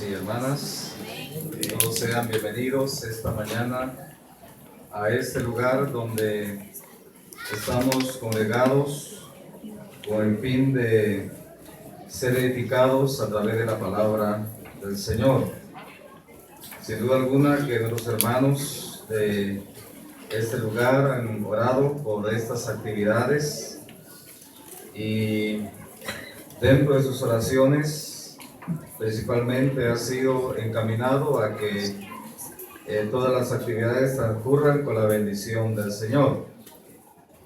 hermanos y hermanas. Todos sean bienvenidos esta mañana a este lugar donde estamos congregados con el fin de ser edificados a través de la palabra del Señor. Sin duda alguna que nuestros hermanos de este lugar han orado por estas actividades y dentro de sus oraciones principalmente ha sido encaminado a que todas las actividades transcurran con la bendición del Señor.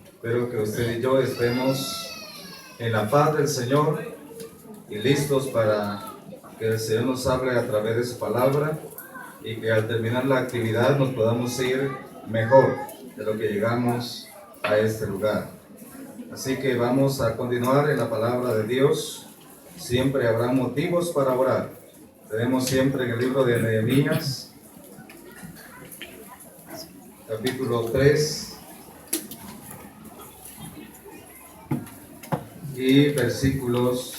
Espero que usted y yo estemos en la paz del Señor y listos para que el Señor nos hable a través de su palabra y que al terminar la actividad nos podamos ir mejor de lo que llegamos a este lugar. Así que vamos a continuar en la palabra de Dios. Siempre habrá motivos para orar. Tenemos siempre en el libro de Nehemías, capítulo 3 y versículos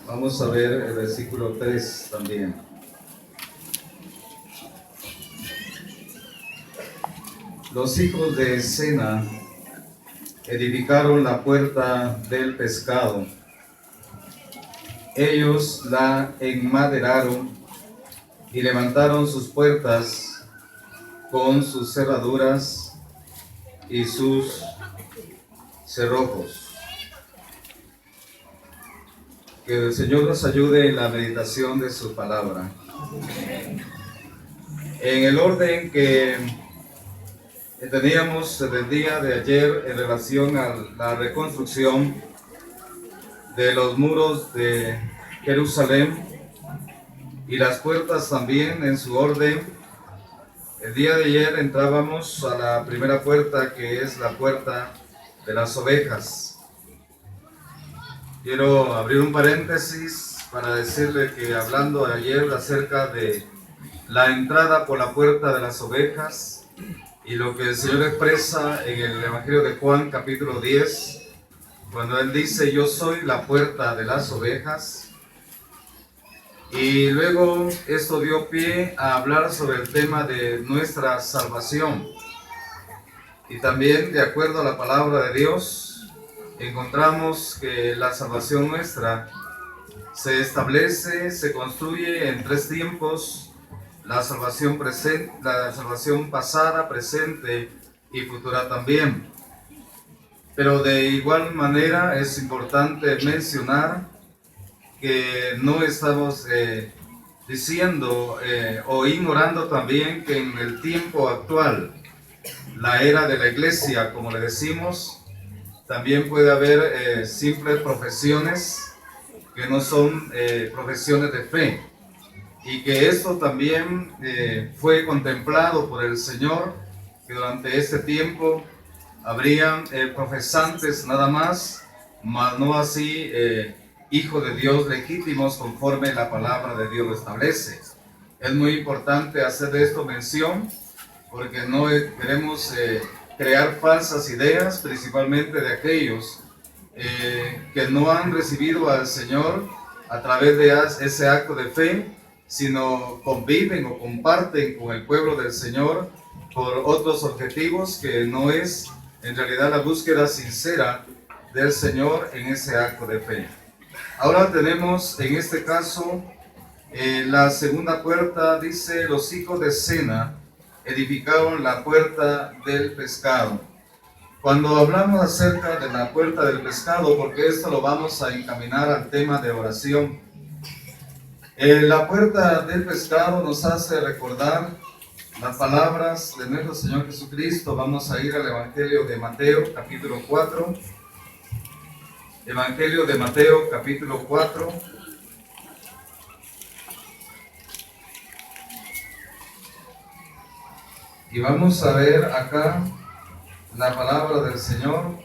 'Vamos a ver el versículo 3 también. Los hijos de Sena edificaron la puerta del pescado. Ellos la enmaderaron y levantaron sus puertas con sus cerraduras y sus cerrojos. Que el Señor nos ayude en la meditación de su palabra. En el orden que teníamos el día de ayer en relación a la reconstrucción de los muros de Jerusalén y las puertas también en su orden, el día de ayer entrábamos a la primera puerta, que es la puerta de las ovejas. Quiero abrir un paréntesis para decirle que hablando ayer acerca de la entrada por la puerta de las ovejas y lo que el Señor expresa en el Evangelio de Juan capítulo 10, cuando Él dice: yo soy la puerta de las ovejas. Y luego esto dio pie a hablar sobre el tema de nuestra salvación. Y también, de acuerdo a la palabra de Dios, encontramos que la salvación nuestra se establece, se construye en tres tiempos: la salvación presente, la salvación pasada, presente y futura también. Pero de igual manera es importante mencionar que no estamos diciendo o ignorando también que en el tiempo actual, la era de la iglesia, como le decimos, también puede haber simples profesiones que no son profesiones de fe, y que esto también fue contemplado por el Señor, que durante este tiempo habrían profesantes nada más, mas no así hijos de Dios legítimos conforme la palabra de Dios lo establece. Es muy importante hacer de esto mención, porque no queremos crear falsas ideas, principalmente de aquellos que no han recibido al Señor a través de ese acto de fe, sino conviven o comparten con el pueblo del Señor por otros objetivos, que no es en realidad la búsqueda sincera del Señor en ese acto de fe. Ahora tenemos en este caso la segunda puerta. Dice: los hijos de Sena edificaron la puerta del pescado. Cuando hablamos acerca de la puerta del pescado, porque esto lo vamos a encaminar al tema de oración, la puerta del pescado nos hace recordar las palabras de nuestro Señor Jesucristo. Vamos a ir al Evangelio de Mateo, capítulo 4. Evangelio de Mateo, capítulo 4. Y vamos a ver acá la palabra del Señor.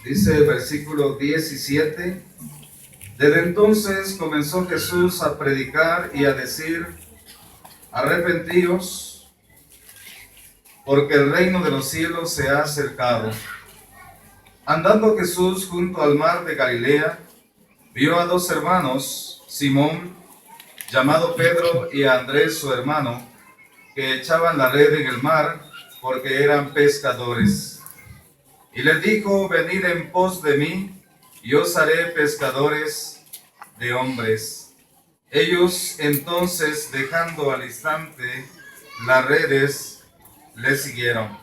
Dice el versículo 17: desde entonces comenzó Jesús a predicar y a decir: arrepentíos, porque el reino de los cielos se ha acercado. Andando Jesús junto al mar de Galilea, vio a dos hermanos, Simón, llamado Pedro, y a Andrés su hermano, que echaban la red en el mar, porque eran pescadores. Y les dijo: venid en pos de mí, y os haré pescadores de hombres. Ellos entonces, dejando al instante las redes, le siguieron.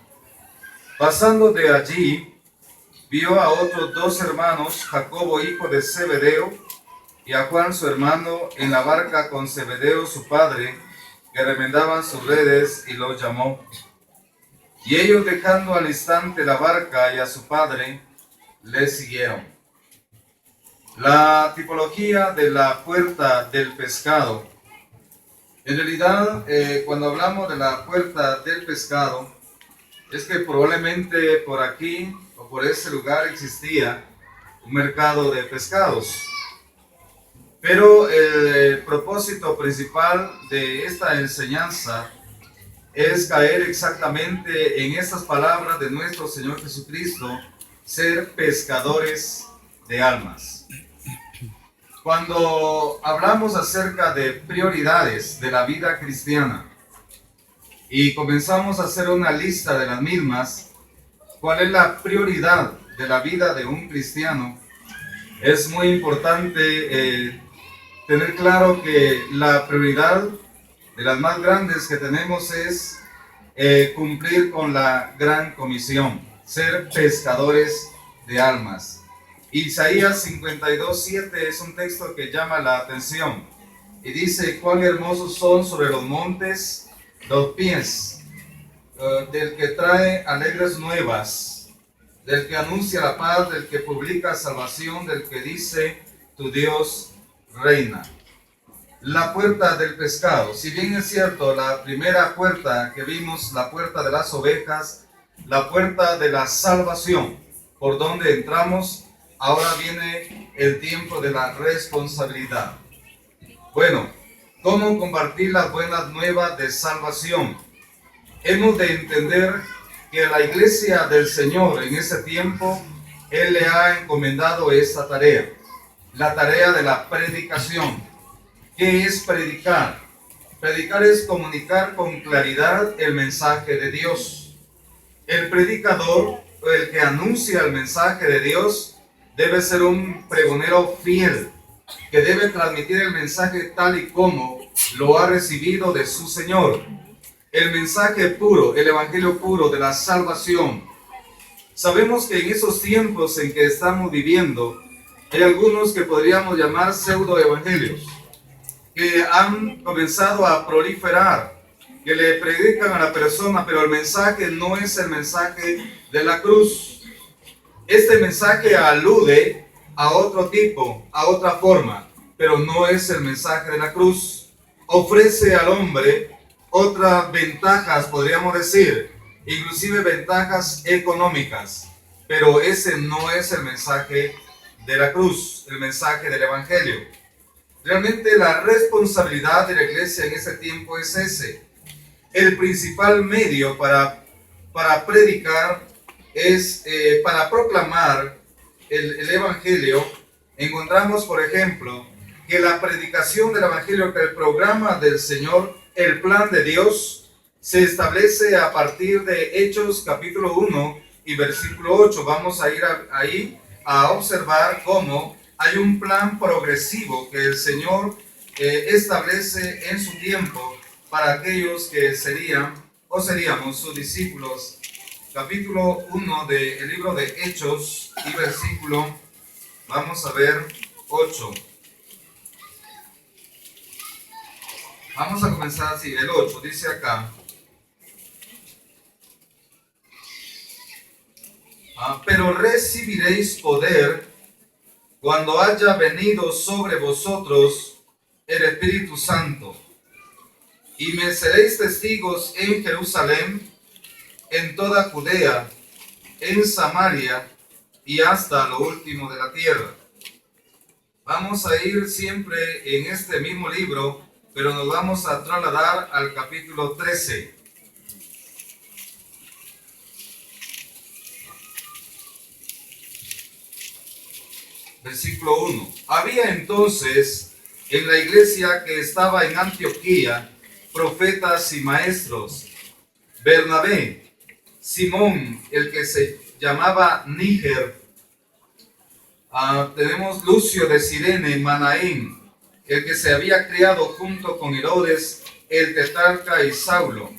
Pasando de allí, vio a otros dos hermanos, Jacobo hijo de Zebedeo, y a Juan su hermano, en la barca con Zebedeo su padre, que remendaban sus redes, y los llamó. Y ellos, dejando al instante la barca y a su padre, le siguieron. La tipología de la puerta del pescado. En realidad, cuando hablamos de la puerta del pescado, es que probablemente por aquí o por ese lugar existía un mercado de pescados. Pero el propósito principal de esta enseñanza es caer exactamente en estas palabras de nuestro Señor Jesucristo: ser pescadores de almas. Cuando hablamos acerca de prioridades de la vida cristiana y comenzamos a hacer una lista de las mismas, ¿cuál es la prioridad de la vida de un cristiano? Es muy importante tener claro que la prioridad de las más grandes que tenemos es cumplir con la gran comisión, ser pescadores de almas. Isaías 52:7 es un texto que llama la atención y dice: cuán hermosos son sobre los montes los pies del que trae alegres nuevas, del que anuncia la paz, del que publica salvación, del que dice: tu Dios reina. La puerta del pescado. Si bien es cierto, la primera puerta que vimos, la puerta de las ovejas, la puerta de la salvación, por donde entramos, ahora viene el tiempo de la responsabilidad. Bueno, ¿cómo compartir las buenas nuevas de salvación? Hemos de entender que la iglesia del Señor en ese tiempo, Él le ha encomendado esta tarea, la tarea de la predicación. ¿Qué es predicar? Predicar es comunicar con claridad el mensaje de Dios. El predicador, el que anuncia el mensaje de Dios, debe ser un pregonero fiel, que debe transmitir el mensaje tal y como lo ha recibido de su Señor. El mensaje puro, el evangelio puro de la salvación. Sabemos que en esos tiempos en que estamos viviendo, hay algunos que podríamos llamar pseudoevangelios, que han comenzado a proliferar, que le predican a la persona, pero el mensaje no es el mensaje de la cruz. Este mensaje alude a otro tipo, a otra forma, pero no es el mensaje de la cruz. Ofrece al hombre otras ventajas, podríamos decir, inclusive ventajas económicas, pero ese no es el mensaje de la cruz, el mensaje del evangelio. Realmente la responsabilidad de la iglesia en ese tiempo es ese. El principal medio para predicar es para proclamar el evangelio. Encontramos, por ejemplo, que la predicación del evangelio, que el programa del Señor, el plan de Dios, se establece a partir de Hechos capítulo 1 y versículo 8. Vamos a ir ahí a observar cómo hay un plan progresivo que el Señor establece en su tiempo para aquellos que serían o seríamos sus discípulos. Capítulo 1 del libro de Hechos y versículo, vamos a ver, 8. Vamos a comenzar así, el 8, dice acá: pero recibiréis poder cuando haya venido sobre vosotros el Espíritu Santo, y me seréis testigos en Jerusalén, en toda Judea, en Samaria y hasta lo último de la tierra. Vamos a ir siempre en este mismo libro, pero nos vamos a trasladar al capítulo 13. Versículo 1. Había entonces en la iglesia que estaba en Antioquía profetas y maestros: Bernabé, Simón, el que se llamaba Níger, tenemos Lucio de Cirene, Manaín, el que se había criado junto con Herodes, el tetrarca, y Saulo.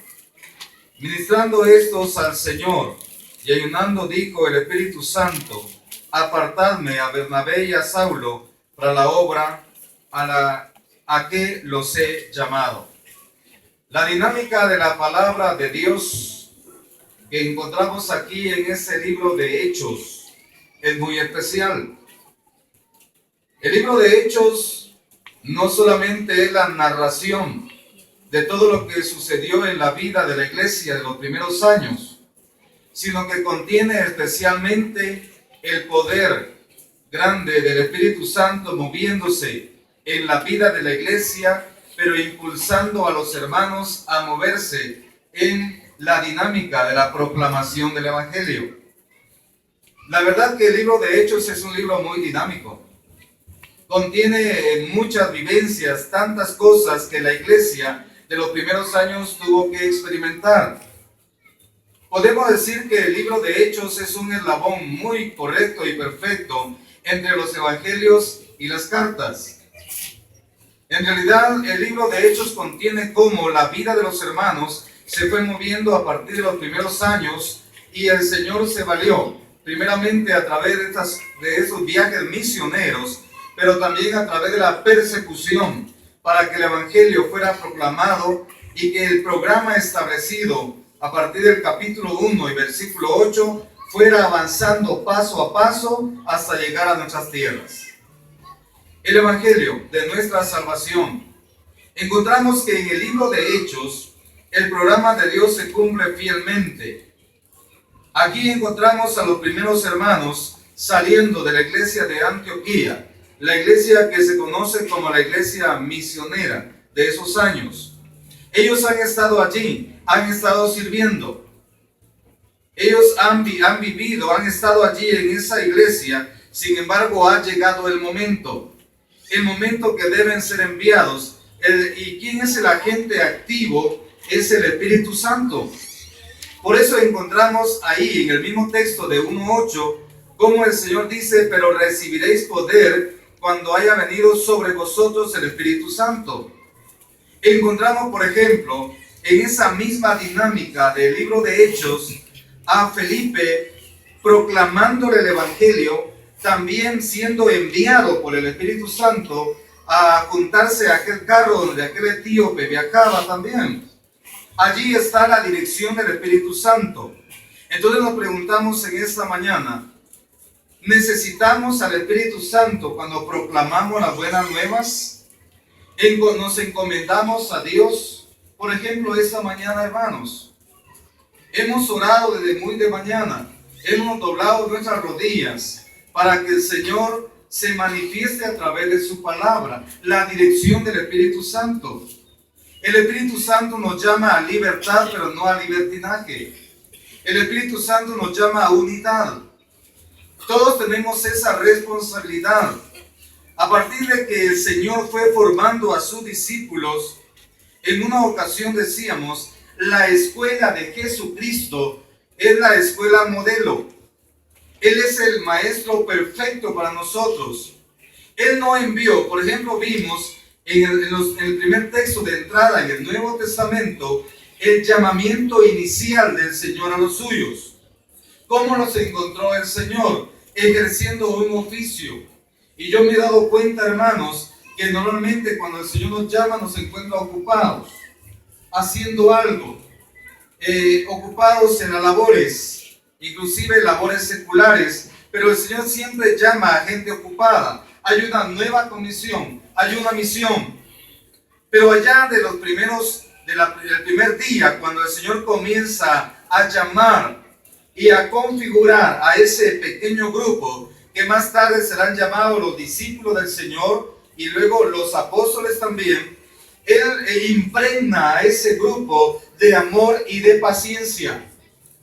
Ministrando estos al Señor y ayunando, dijo el Espíritu Santo: apartadme a Bernabé y a Saulo para la obra a que los he llamado. La dinámica de la palabra de Dios que encontramos aquí en este libro de Hechos es muy especial. El libro de Hechos no solamente es la narración de todo lo que sucedió en la vida de la iglesia de los primeros años, sino que contiene especialmente el poder grande del Espíritu Santo moviéndose en la vida de la iglesia, pero impulsando a los hermanos a moverse en la dinámica de la proclamación del Evangelio. La verdad que el libro de Hechos es un libro muy dinámico. Contiene muchas vivencias, tantas cosas que la iglesia de los primeros años tuvo que experimentar. Podemos decir que el libro de Hechos es un eslabón muy correcto y perfecto entre los evangelios y las cartas. En realidad, el libro de Hechos contiene cómo la vida de los hermanos se fue moviendo a partir de los primeros años, y el Señor se valió primeramente a través de esos viajes misioneros, pero también a través de la persecución, para que el evangelio fuera proclamado y que el programa establecido a partir del capítulo 1 y versículo 8 fuera avanzando paso a paso hasta llegar a nuestras tierras. El evangelio de nuestra salvación. Encontramos que en el libro de Hechos el programa de Dios se cumple fielmente. Aquí encontramos a los primeros hermanos saliendo de la iglesia de Antioquía, la iglesia que se conoce como la iglesia misionera de esos años. Ellos han estado allí, han estado sirviendo. Ellos han vivido, han estado allí en esa iglesia. Sin embargo, ha llegado el momento que deben ser enviados. ¿Y quién es el agente activo? Es el Espíritu Santo. Por eso encontramos ahí en el mismo texto de 1:8, como el Señor dice: pero recibiréis poder cuando haya venido sobre vosotros el Espíritu Santo. Encontramos, por ejemplo, en esa misma dinámica del libro de Hechos, a Felipe proclamándole el Evangelio, también siendo enviado por el Espíritu Santo a juntarse a aquel carro donde aquel etíope viajaba también. Allí está la dirección del Espíritu Santo. Entonces nos preguntamos en esta mañana: ¿necesitamos al Espíritu Santo cuando proclamamos las buenas nuevas? ¿Nos encomendamos a Dios? Por ejemplo, esta mañana, hermanos, hemos orado desde muy de mañana, hemos doblado nuestras rodillas para que el Señor se manifieste a través de su palabra, la dirección del Espíritu Santo. El Espíritu Santo nos llama a libertad, pero no a libertinaje. El Espíritu Santo nos llama a unidad. Todos tenemos esa responsabilidad. A partir de que el Señor fue formando a sus discípulos, en una ocasión decíamos, la escuela de Jesucristo es la escuela modelo. Él es el maestro perfecto para nosotros. Él no envió, por ejemplo, vimos en el primer texto de entrada en el Nuevo Testamento, el llamamiento inicial del Señor a los suyos. ¿Cómo nos encontró el Señor? Ejerciendo un oficio. Y yo me he dado cuenta, hermanos, que normalmente cuando el Señor nos llama nos encuentra ocupados, haciendo algo, ocupados en las labores, inclusive labores seculares, pero el Señor siempre llama a gente ocupada. Hay una nueva comisión, hay una misión. Pero allá de los primeros, del primer día, cuando el Señor comienza a llamar, y a configurar a ese pequeño grupo que más tarde serán llamados los discípulos del Señor y luego los apóstoles también. Él impregna a ese grupo de amor y de paciencia.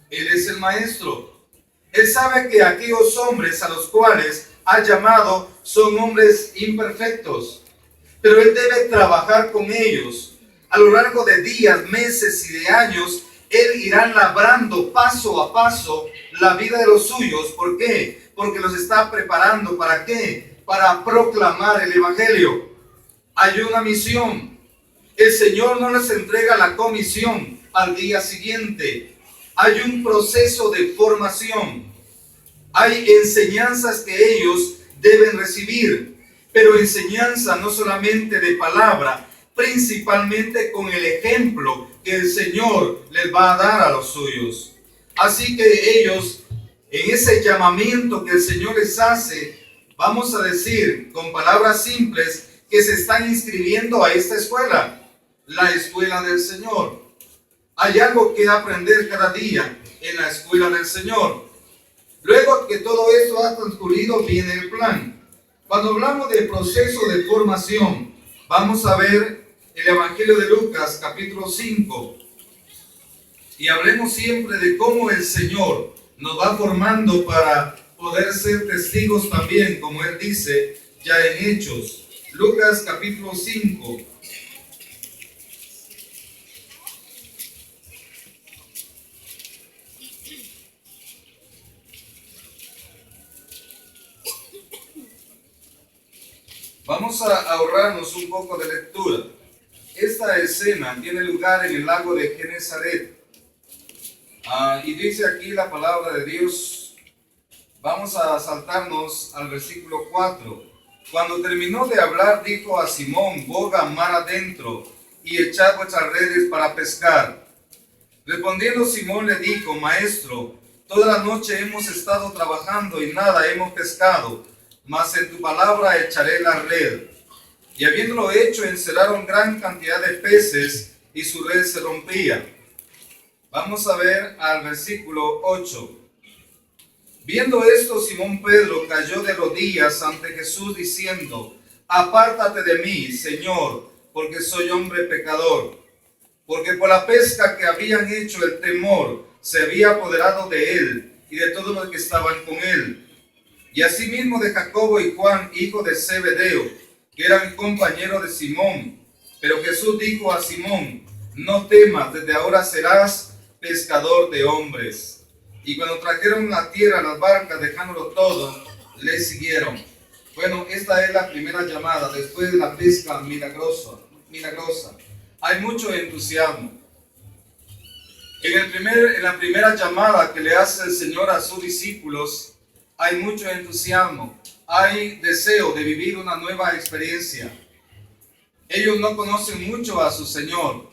Él es el maestro. Él sabe que aquellos hombres a los cuales ha llamado son hombres imperfectos, pero él debe trabajar con ellos. A lo largo de días, meses y de años, él irá labrando paso a paso la vida de los suyos. ¿Por qué? Porque los está preparando. ¿Para qué? Para proclamar el evangelio. Hay una misión. El Señor no les entrega la comisión al día siguiente. Hay un proceso de formación. Hay enseñanzas que ellos deben recibir, pero enseñanza no solamente de palabra, principalmente con el ejemplo que el Señor les va a dar a los suyos. Así que ellos, en ese llamamiento que el Señor les hace, vamos a decir con palabras simples, que se están inscribiendo a esta escuela, la escuela del Señor. Hay algo que aprender cada día en la escuela del Señor. Luego que todo esto ha transcurrido, viene el plan. Cuando hablamos del proceso de formación, vamos a ver el Evangelio de Lucas, capítulo 5. Y hablemos siempre de cómo el Señor nos va formando para poder ser testigos también, como Él dice ya en Hechos. Lucas, capítulo 5. Vamos a ahorrarnos un poco de lectura. Esta escena tiene lugar en el lago de Genesaret. Y dice aquí la palabra de Dios. Vamos a saltarnos al versículo 4. Cuando terminó de hablar, dijo a Simón: boga mar adentro y echad vuestras redes para pescar. Respondiendo Simón le dijo: Maestro, toda la noche hemos estado trabajando y nada hemos pescado, mas en tu palabra echaré la red. Y habiéndolo hecho, encerraron gran cantidad de peces y su red se rompía. Vamos a ver al versículo 8. Viendo esto, Simón Pedro cayó de rodillas ante Jesús diciendo: Apártate de mí, Señor, porque soy hombre pecador. Porque por la pesca que habían hecho, el temor se había apoderado de él y de todos los que estaban con él. Y asimismo de Jacobo y Juan, hijo de Zebedeo, que eran compañeros de Simón. Pero Jesús dijo a Simón: no temas, desde ahora serás pescador de hombres. Y cuando trajeron la tierra, las barcas, dejándolo todo, le siguieron. Bueno, esta es la primera llamada, después de la pesca milagrosa. Hay mucho entusiasmo. En la primera llamada que le hace el Señor a sus discípulos, hay mucho entusiasmo. Hay deseo de vivir una nueva experiencia. Ellos no conocen mucho a su Señor.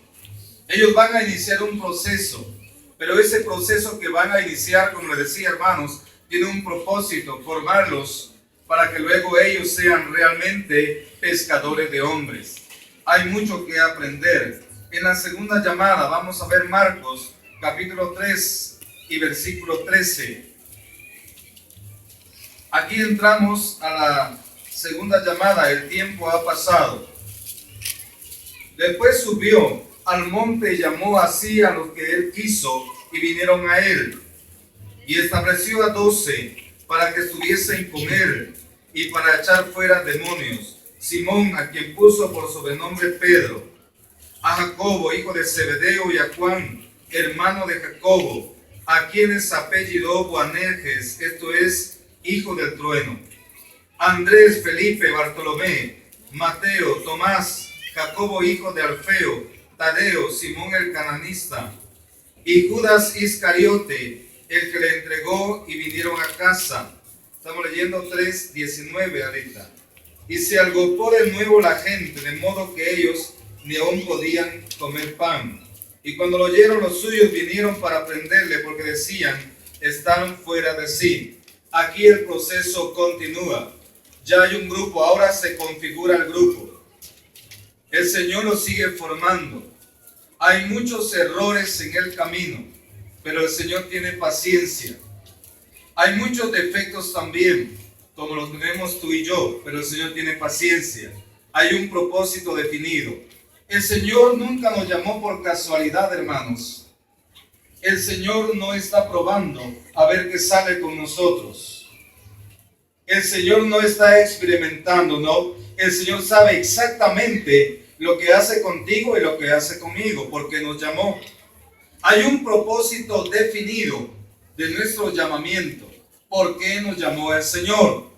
Ellos van a iniciar un proceso. Pero ese proceso que van a iniciar, como les decía, hermanos, tiene un propósito: formarlos para que luego ellos sean realmente pescadores de hombres. Hay mucho que aprender. En la segunda llamada vamos a ver Marcos, capítulo 3 y versículo 13. Aquí entramos a la segunda llamada. El tiempo ha pasado. Después subió al monte y llamó así a los que él quiso, y vinieron a él. Y estableció a 12 para que estuviesen con él y para echar fuera demonios: Simón, a quien puso por sobrenombre Pedro, a Jacobo, hijo de Zebedeo, y a Juan, hermano de Jacobo, a quienes apellidó Boanerges, esto es, hijo del trueno, Andrés, Felipe, Bartolomé, Mateo, Tomás, Jacobo, hijo de Alfeo, Tadeo, Simón el cananista, y Judas Iscariote, el que le entregó, y vinieron a casa. Estamos leyendo 3:19 ahorita. Y se agolpó de nuevo la gente, de modo que ellos ni aún podían comer pan. Y cuando lo oyeron los suyos, vinieron para prenderle, porque decían: están fuera de sí. Aquí el proceso continúa. Ya hay un grupo, ahora se configura el grupo. El Señor lo sigue formando. Hay muchos errores en el camino, pero el Señor tiene paciencia. Hay muchos defectos también, como los tenemos tú y yo, pero el Señor tiene paciencia. Hay un propósito definido. El Señor nunca nos llamó por casualidad, hermanos. El Señor no está probando a ver qué sale con nosotros. El Señor no está experimentando, no. El Señor sabe exactamente lo que hace contigo y lo que hace conmigo, porque nos llamó. Hay un propósito definido de nuestro llamamiento. ¿Por qué nos llamó el Señor?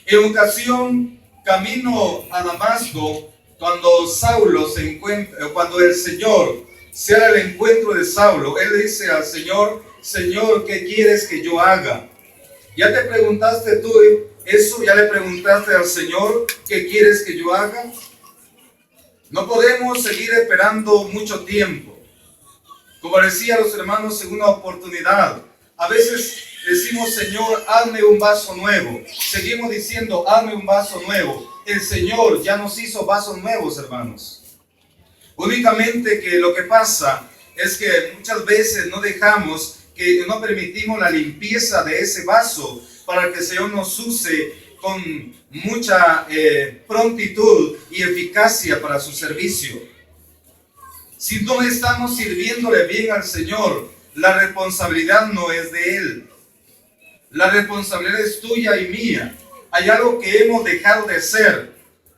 En ocasión, camino a Damasco, cuando Saulo se encuentra, cuando el Señor se hará el encuentro de Saulo, él le dice al Señor: Señor, ¿qué quieres que yo haga? ¿Ya te preguntaste tú eso? ¿Ya le preguntaste al Señor qué quieres que yo haga? No podemos seguir esperando mucho tiempo. Como decía a los hermanos en una oportunidad, a veces decimos: Señor, hazme un vaso nuevo. Seguimos diciendo: hazme un vaso nuevo. El Señor ya nos hizo vasos nuevos, hermanos. Únicamente que lo que pasa es que muchas veces no dejamos, que no permitimos la limpieza de ese vaso para que el Señor nos use con mucha prontitud y eficacia para su servicio. Si no estamos sirviéndole bien al Señor, la responsabilidad no es de Él. La responsabilidad es tuya y mía. Hay algo que hemos dejado de hacer,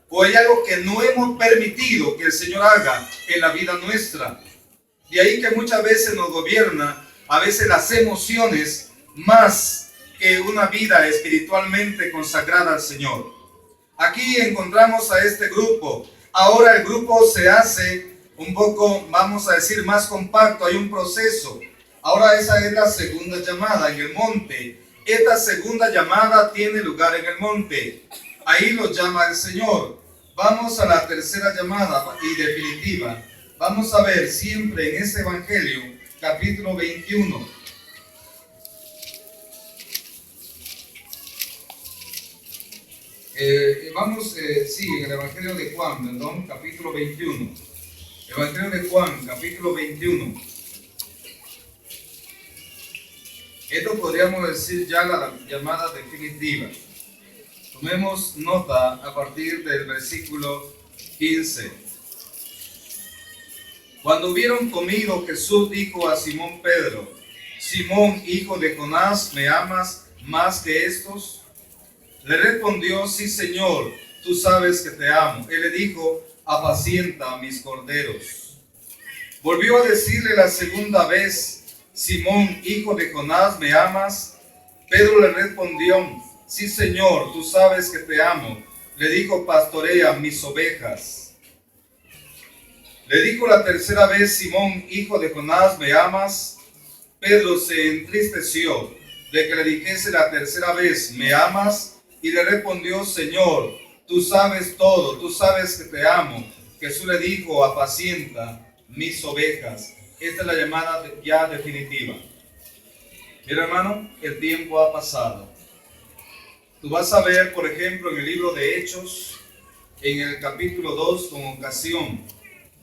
o hay algo que no hemos permitido que el Señor haga en la vida nuestra. De ahí que muchas veces nos gobierna a veces las emociones más que una vida espiritualmente consagrada al Señor. Aquí encontramos a este grupo. Ahora el grupo se hace un poco, vamos a decir, más compacto. Hay un proceso. Ahora esa es la segunda llamada en el monte. Esta segunda llamada tiene lugar en el monte. Ahí los llama el Señor. Vamos a la tercera llamada y definitiva. Vamos a ver siempre en este Evangelio, capítulo 21. En el Evangelio de Juan, perdón, capítulo 21. Evangelio de Juan, capítulo 21. Esto podríamos decir ya la llamada definitiva. Tomemos nota a partir del versículo 15. Cuando hubieron comido, Jesús dijo a Simón Pedro: Simón, hijo de Jonás, ¿me amas más que estos? Le respondió: sí, Señor, tú sabes que te amo. Él le dijo: apacienta mis corderos. Volvió a decirle la segunda vez: Simón, hijo de Jonás, ¿me amas? Pedro le respondió: sí, Señor, tú sabes que te amo. Le dijo: pastorea mis ovejas. Le dijo la tercera vez: Simón, hijo de Jonás, ¿me amas? Pedro se entristeció de que le dijese la tercera vez: ¿me amas? Y le respondió: Señor, tú sabes todo, tú sabes que te amo. Jesús le dijo: apacienta mis ovejas. Esta es la llamada ya definitiva. Mira, hermano, el tiempo ha pasado. Tú vas a ver, por ejemplo, en el libro de Hechos, en el capítulo 2, con ocasión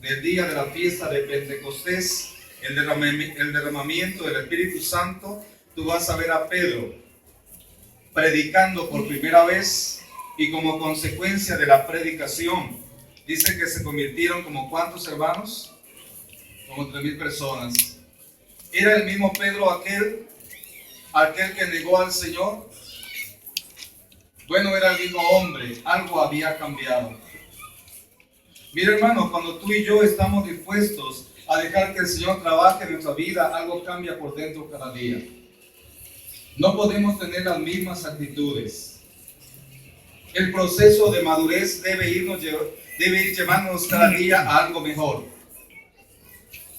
del día de la fiesta de Pentecostés, el derramamiento del Espíritu Santo, tú vas a ver a Pedro predicando por primera vez, y como consecuencia de la predicación, dice que se convirtieron como ¿cuántos hermanos? Como 3,000 personas. ¿Era el mismo Pedro aquel que negó al Señor? Bueno, era el mismo hombre, algo había cambiado. Mira, hermano, cuando tú y yo estamos dispuestos a dejar que el Señor trabaje en nuestra vida, algo cambia por dentro cada día. No podemos tener las mismas actitudes. El proceso de madurez debe ir llevándonos cada día a algo mejor.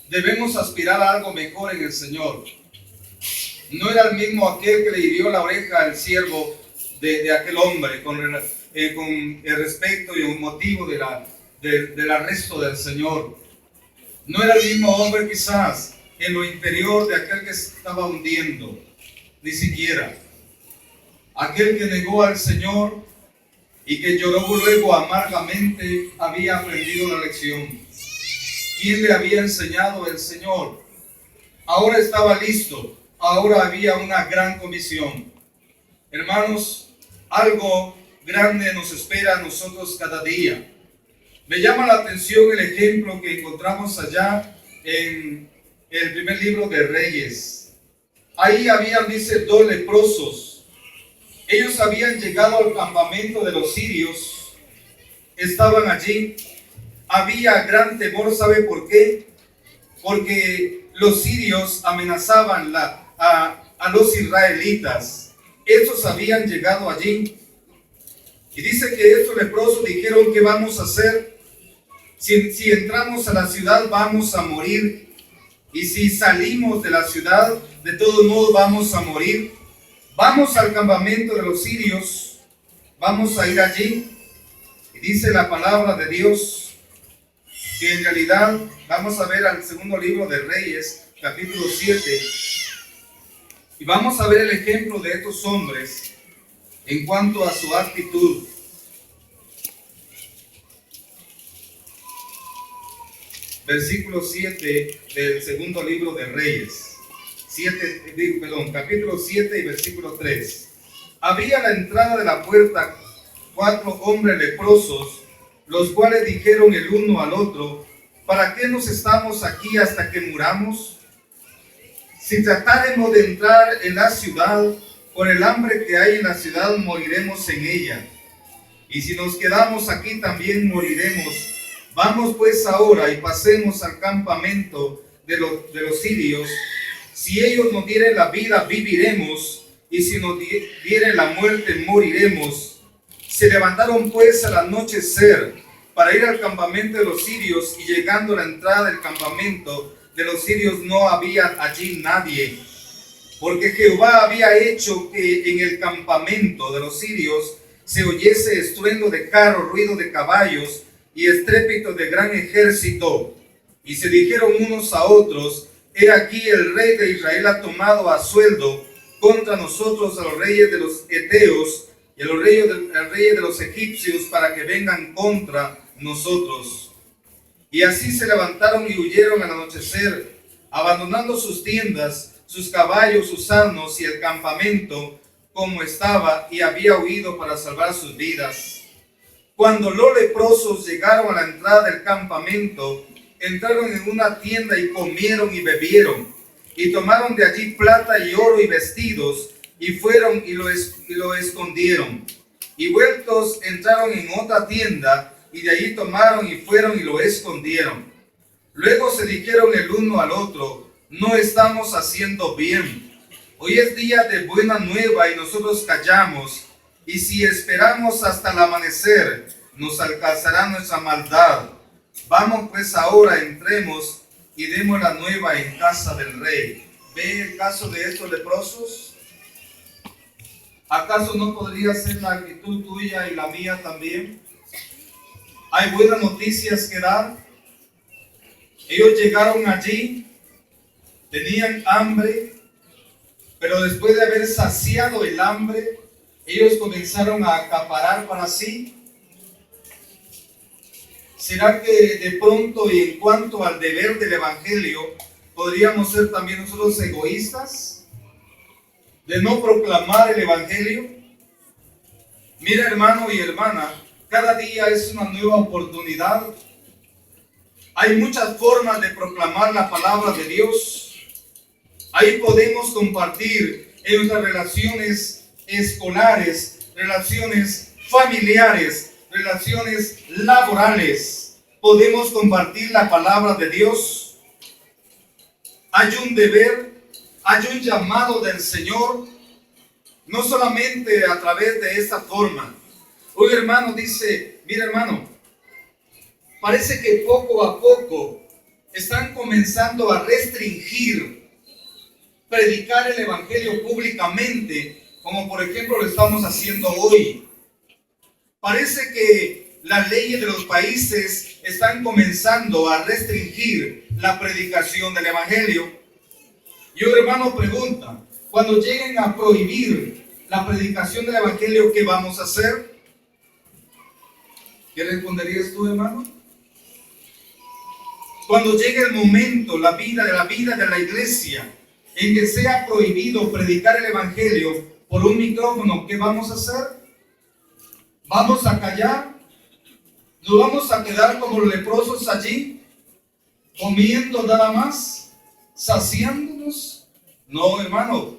Debemos aspirar a algo mejor en el Señor. No era el mismo aquel que le hirió la oreja al siervo de aquel hombre con el respecto y un motivo del arresto del Señor. No era el mismo hombre quizás en lo interior de aquel que se estaba hundiendo, ni siquiera. Aquel que negó al Señor y que lloró luego amargamente había aprendido la lección. ¿Quién le había enseñado? El Señor. ahora estaba listo, ahora había una gran comisión. Hermanos, algo grande nos espera a nosotros cada día. Me llama la atención el ejemplo que encontramos allá en el primer libro de Reyes. Ahí habían, dice, 2 leprosos. Ellos habían llegado al campamento de los sirios, estaban allí. Había gran temor, ¿sabe por qué? Porque los sirios amenazaban a los israelitas. Estos habían llegado allí. Y dice que estos leprosos dijeron: ¿qué vamos a hacer? Si entramos a la ciudad vamos a morir. Y si salimos de la ciudad, de todos modos vamos a morir. Vamos al campamento de los sirios. Vamos a ir allí. Y dice la palabra de Dios que en realidad, vamos a ver al segundo libro de Reyes, capítulo 7, y vamos a ver el ejemplo de estos hombres en cuanto a su actitud. Versículo 7 del segundo libro de Reyes, capítulo 7 y versículo 3. Había a la entrada de la puerta 4 hombres leprosos, los cuales dijeron el uno al otro: ¿para qué nos estamos aquí hasta que muramos? Si tratáremos de entrar en la ciudad, por el hambre que hay en la ciudad moriremos en ella. Y si nos quedamos aquí también moriremos. Vamos pues ahora y pasemos al campamento de los sirios. Si ellos nos dieren la vida, viviremos, y si nos dieren la muerte, moriremos. Se levantaron pues al anochecer para ir al campamento de los sirios, y llegando a la entrada del campamento de los sirios no había allí nadie, porque Jehová había hecho que en el campamento de los sirios se oyese estruendo de carros, ruido de caballos y estrépito de gran ejército. Y se dijeron unos a otros: he aquí el rey de Israel ha tomado a sueldo contra nosotros a los reyes de los heteos y a los reyes de los egipcios para que vengan contra nosotros. Y así se levantaron y huyeron al anochecer, abandonando sus tiendas, sus caballos, sus asnos y el campamento como estaba, y había huido para salvar sus vidas. Cuando los leprosos llegaron a la entrada del campamento, entraron en una tienda y comieron y bebieron, y tomaron de allí plata y oro y vestidos, y fueron y lo escondieron. Y vueltos entraron en otra tienda, y de allí tomaron y fueron y lo escondieron. Luego se dijeron el uno al otro: no estamos haciendo bien. Hoy es día de buena nueva y nosotros callamos, y si esperamos hasta el amanecer, nos alcanzará nuestra maldad. Vamos pues ahora, entremos y demos la nueva en casa del rey. ¿Ve el caso de estos leprosos? ¿Acaso no podría ser la actitud tuya y la mía también? Hay buenas noticias que dar. Ellos llegaron allí, tenían hambre, pero después de haber saciado el hambre, ellos comenzaron a acaparar para sí. ¿Será que de pronto, y en cuanto al deber del evangelio, podríamos ser también nosotros egoístas de no proclamar el evangelio? Mira, hermano y hermana, cada día es una nueva oportunidad. Hay muchas formas de proclamar la palabra de Dios. Ahí podemos compartir en nuestras relaciones escolares, relaciones familiares, relaciones laborales. Podemos compartir la palabra de Dios. Hay un deber, hay un llamado del Señor, no solamente a través de esta forma. Un hermano dice: mira, hermano, parece que poco a poco están comenzando a restringir predicar el evangelio públicamente, como por ejemplo lo estamos haciendo hoy. Parece que las leyes de los países están comenzando a restringir la predicación del evangelio. Y un hermano pregunta: cuando lleguen a prohibir la predicación del evangelio, ¿qué vamos a hacer? ¿Qué responderías tú, hermano? Cuando llegue el momento, la vida de la iglesia, en que sea prohibido predicar el evangelio por un micrófono, ¿qué vamos a hacer? ¿Vamos a callar? ¿Nos vamos a quedar como los leprosos allí, comiendo nada más, saciándonos? No, hermano.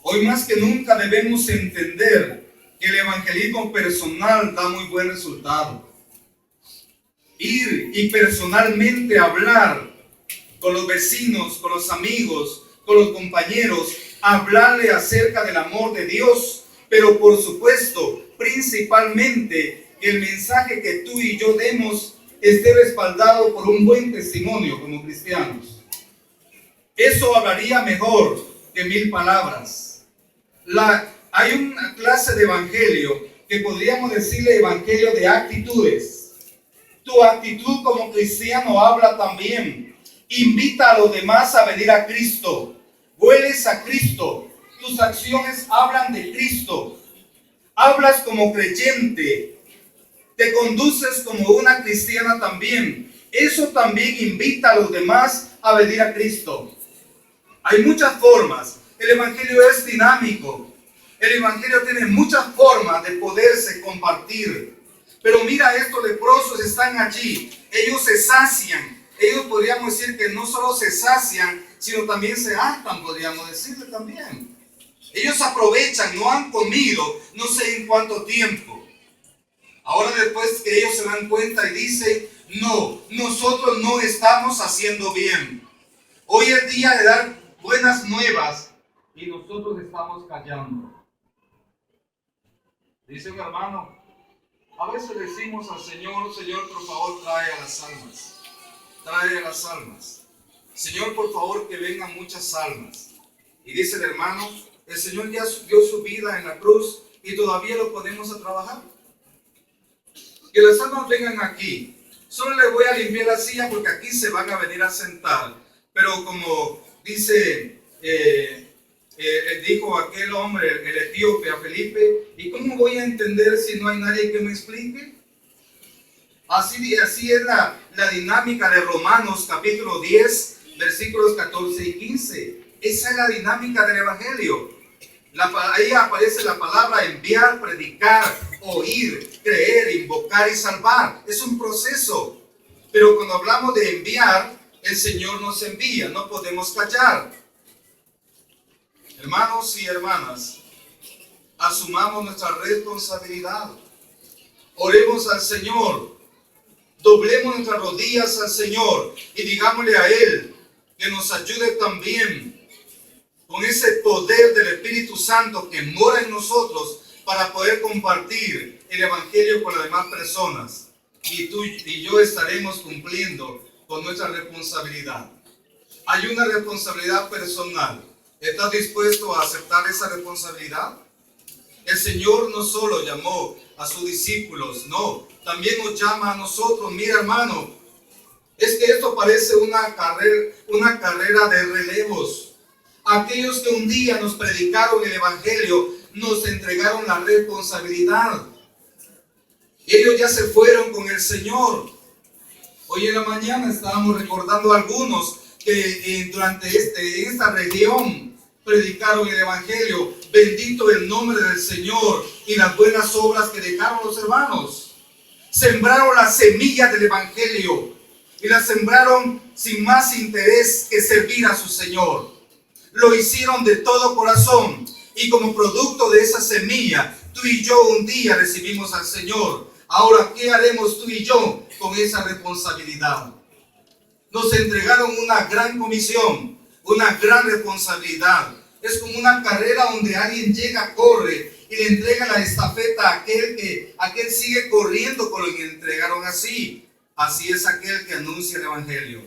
Hoy más que nunca debemos entender que el evangelismo personal da muy buen resultado. Ir y personalmente hablar con los vecinos, con los amigos, con los compañeros, hablarle acerca del amor de Dios, pero por supuesto, principalmente, que el mensaje que tú y yo demos esté respaldado por un buen testimonio como cristianos. Eso hablaría mejor que 1000 palabras. Hay una clase de evangelio que podríamos decirle evangelio de actitudes. Tu actitud como cristiano habla también. Invita a los demás a venir a Cristo. Hueles a Cristo. Tus acciones hablan de Cristo. Hablas como creyente. Te conduces como una cristiana también. Eso también invita a los demás a venir a Cristo. Hay muchas formas. El evangelio es dinámico. El evangelio tiene muchas formas de poderse compartir. Pero mira, estos leprosos están allí. Ellos se sacian. Ellos podríamos decir que no solo se sacian, sino también se hartan, podríamos decirle también. Ellos aprovechan, no han comido, no sé en cuánto tiempo. Ahora después que ellos se dan cuenta y dicen, no, nosotros no estamos haciendo bien. Hoy es día de dar buenas nuevas y nosotros estamos callando. Dice mi hermano, a veces decimos al Señor, Señor, por favor, trae a las almas. Trae a las almas. Señor, por favor, que vengan muchas almas. Y dice el hermano, el Señor ya dio su vida en la cruz y todavía lo ponemos a trabajar. Que las almas vengan aquí. Solo le voy a limpiar la silla porque aquí se van a venir a sentar. Pero como dice, dijo aquel hombre, el etíope a Felipe, ¿y cómo voy a entender si no hay nadie que me explique? Así es la dinámica de Romanos capítulo 10, versículos 14 y 15. Esa es la dinámica del evangelio. Ahí aparece la palabra enviar, predicar, oír, creer, invocar y salvar. Es un proceso. Pero cuando hablamos de enviar, el Señor nos envía, no podemos callar. Hermanos y hermanas, asumamos nuestra responsabilidad. Oremos al Señor. Doblemos nuestras rodillas al Señor y digámosle a Él que nos ayude también con ese poder del Espíritu Santo que mora en nosotros para poder compartir el Evangelio con las demás personas. Y tú y yo estaremos cumpliendo con nuestra responsabilidad. Hay una responsabilidad personal. ¿Estás dispuesto a aceptar esa responsabilidad? El Señor no solo llamó a sus discípulos, no, también nos llama a nosotros. Mira, hermano, es que esto parece una carrera de relevos. Aquellos que un día nos predicaron el Evangelio, nos entregaron la responsabilidad. Ellos ya se fueron con el Señor. Hoy en la mañana estábamos recordando a algunos que durante esta región predicaron el Evangelio. Bendito el nombre del Señor y las buenas obras que dejaron los hermanos. Sembraron la semilla del Evangelio y la sembraron sin más interés que servir a su Señor. Lo hicieron de todo corazón y como producto de esa semilla, tú y yo un día recibimos al Señor. Ahora, ¿qué haremos tú y yo con esa responsabilidad? Nos entregaron una gran comisión, una gran responsabilidad. Es como una carrera donde alguien llega, corre y le entrega la estafeta a aquel sigue corriendo con lo que le entregaron así. Así es aquel que anuncia el Evangelio.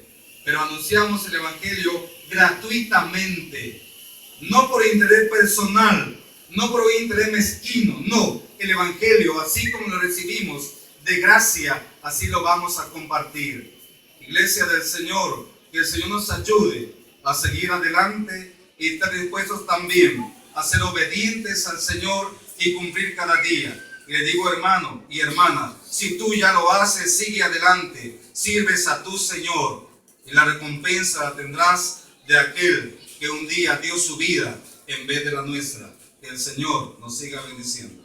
Pero anunciamos el Evangelio gratuitamente, no por interés personal, no por interés mezquino, no. El Evangelio, así como lo recibimos de gracia, así lo vamos a compartir. Iglesia del Señor, que el Señor nos ayude a seguir adelante y estar dispuestos también a ser obedientes al Señor y cumplir cada día. Le digo, hermano y hermana, si tú ya lo haces, sigue adelante, sirves a tu Señor y la recompensa la tendrás de aquel que un día dio su vida en vez de la nuestra. Que el Señor nos siga bendiciendo.